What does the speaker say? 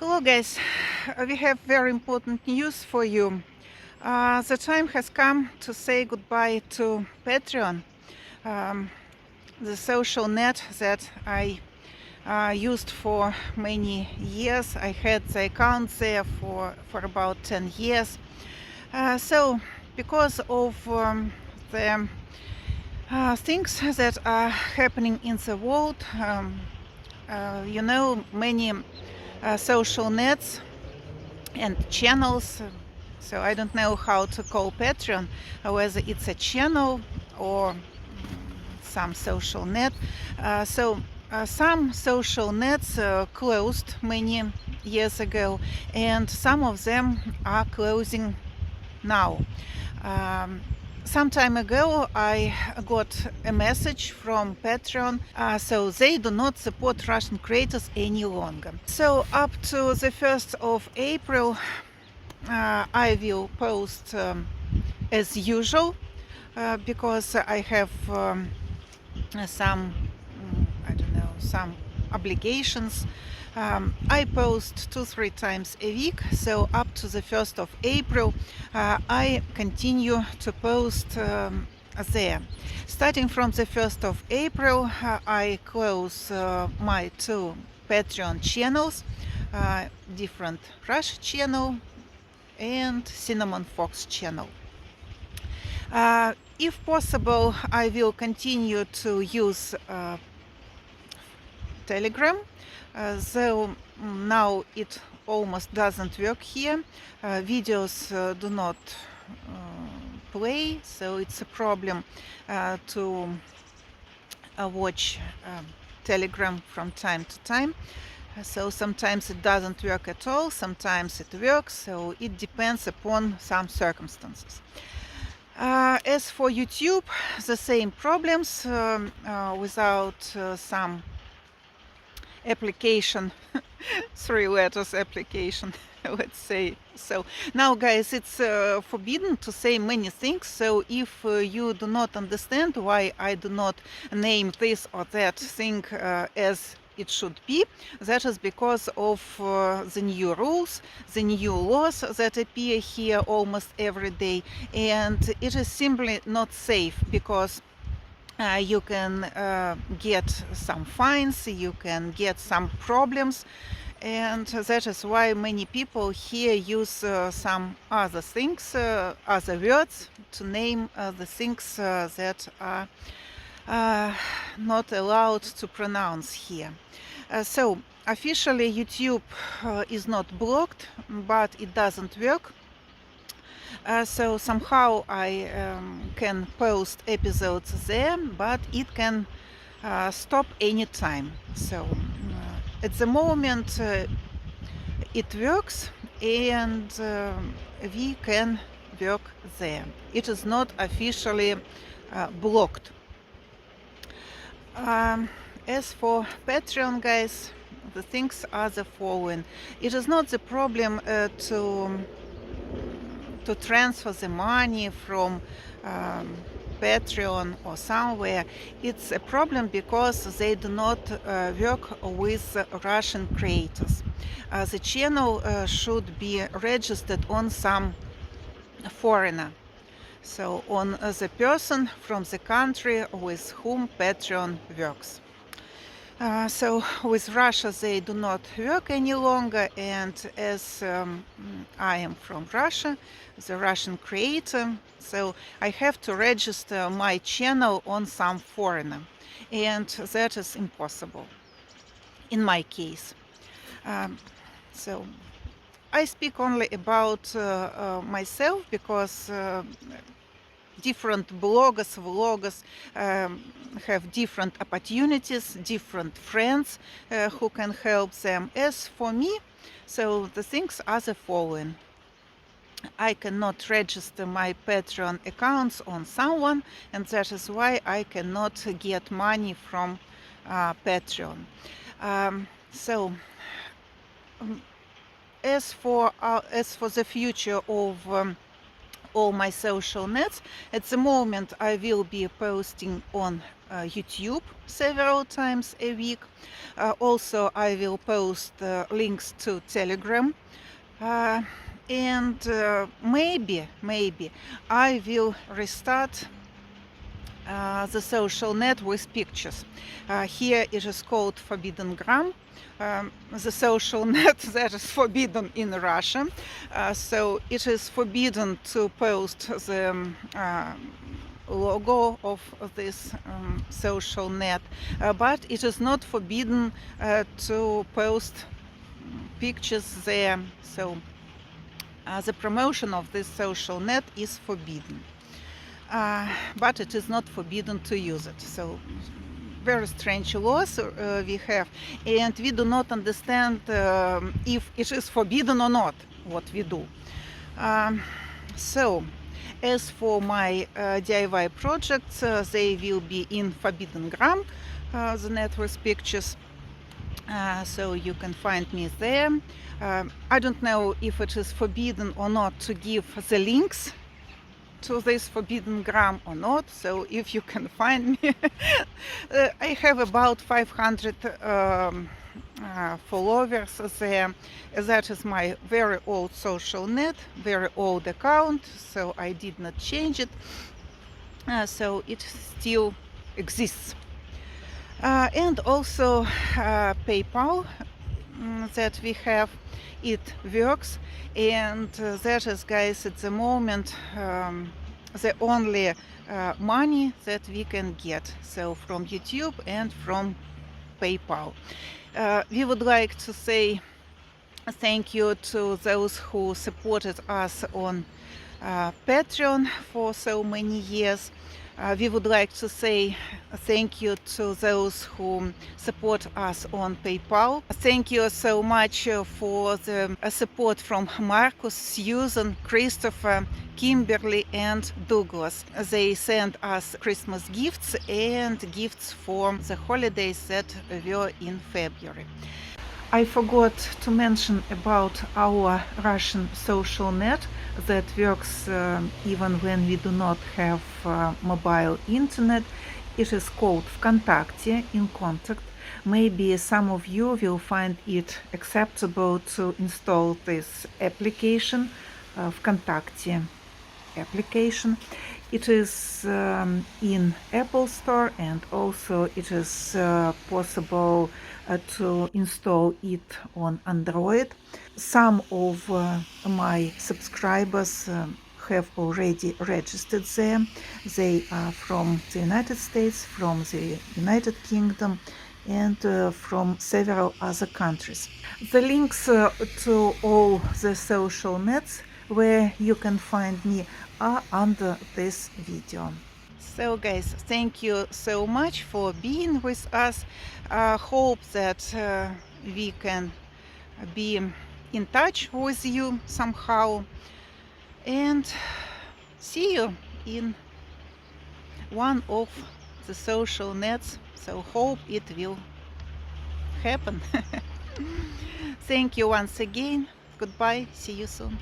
Hello, guys. We have very important news for you. The time has come to say goodbye to Patreon, um, the social net that I used for many years. I had the account there for about 10 years. So, because of the things that are happening in the world, many social nets and channels. So I don't know how to call Patreon, whether it's a channel or some social net. Some social nets closed many years ago, and some of them are closing now. Some time ago, I got a message from Patreon, so they do not support Russian creators any longer. So up to the 1st of April, I will post as usual because I have some, some obligations. I post 2-3 times a week, so up to the 1st of April I continue to post there. Starting from the 1st of April, I close my 2 Patreon channels, Different Russia channel and Cinnamon Fox channel. If possible, I will continue to use Telegram, though now it almost doesn't work here. Videos do not play, so it's a problem to watch Telegram from time to time. So sometimes it doesn't work at all, sometimes it works, so it depends upon some circumstances. As for YouTube, the same problems without some application, 3 letters application, let's say. So now, guys, it's forbidden to say many things, so if you do not understand why I do not name this or that thing as it should be, that is because of the new rules, the new laws that appear here almost every day, and it is simply not safe because you can get some fines, you can get some problems, and that is why many people here use some other things, other words to name the things that are not allowed to pronounce here. So officially YouTube is not blocked, but it doesn't work. So somehow I can post episodes there, but it can stop anytime. So at the moment it works, and we can work there. It is not officially blocked. As for Patreon, guys, the things are the following. It is not the problem to transfer the money from Patreon or somewhere. It's a problem because they do not work with Russian creators. The channel should be registered on some foreigner, so on the person from the country with whom Patreon works. So with Russia they do not work any longer, and as I am from Russia, the Russian creator, so I have to register my channel on some foreigner, and that is impossible in my case. So I speak only about myself because different bloggers, vloggers have different opportunities, different friends who can help them. As for me, so the things are the following. I cannot register my Patreon accounts on someone, and that is why I cannot get money from Patreon. As for the future of all my social nets, at the moment I will be posting on YouTube several times a week. Also, I will post links to Telegram. And maybe I will restart the social net with pictures. Here it is called Forbidden Gram. The social net that is forbidden in Russia. So it is forbidden to post the logo of this social net, but it is not forbidden to post pictures there. So the promotion of this social net is forbidden. But it is not forbidden to use it. So very strange laws we have, and we do not understand if it is forbidden or not what we do. So as for my DIY projects, they will be in Forbidden Gram, the net with pictures. So you can find me there. I don't know if it is forbidden or not to give the links to this Forbidden Gram or not. So if you can find me, I have about 500 followers there. That is my very old social net, very old account, so I did not change it. So it still exists. And also PayPal that we have, it works, and that is, guys, at the moment the only money that we can get, so from YouTube and from PayPal. We would like to say thank you to those who supported us on Patreon for so many years. We would like to say thank you to those who support us on PayPal. Thank you so much for the support from Marcus, Susan, Christopher, Kimberly, and Douglas. They sent us Christmas gifts and gifts for the holidays that were in February. I forgot to mention about our Russian social net that works even when we do not have mobile internet. It is called Vkontakte, in contact. Maybe some of you will find it acceptable to install this application, Vkontakte application. It is in Apple Store, and also it is possible to install it on Android. Some of my subscribers have already registered there. They are from the United States, from the United Kingdom, and from several other countries. The links to all the social nets where you can find me are under this video. So guys, thank you so much for being with us. Hope that we can be in touch with you somehow, and see you in one of the social nets. So hope it will happen. Thank you once again. Goodbye. See you soon.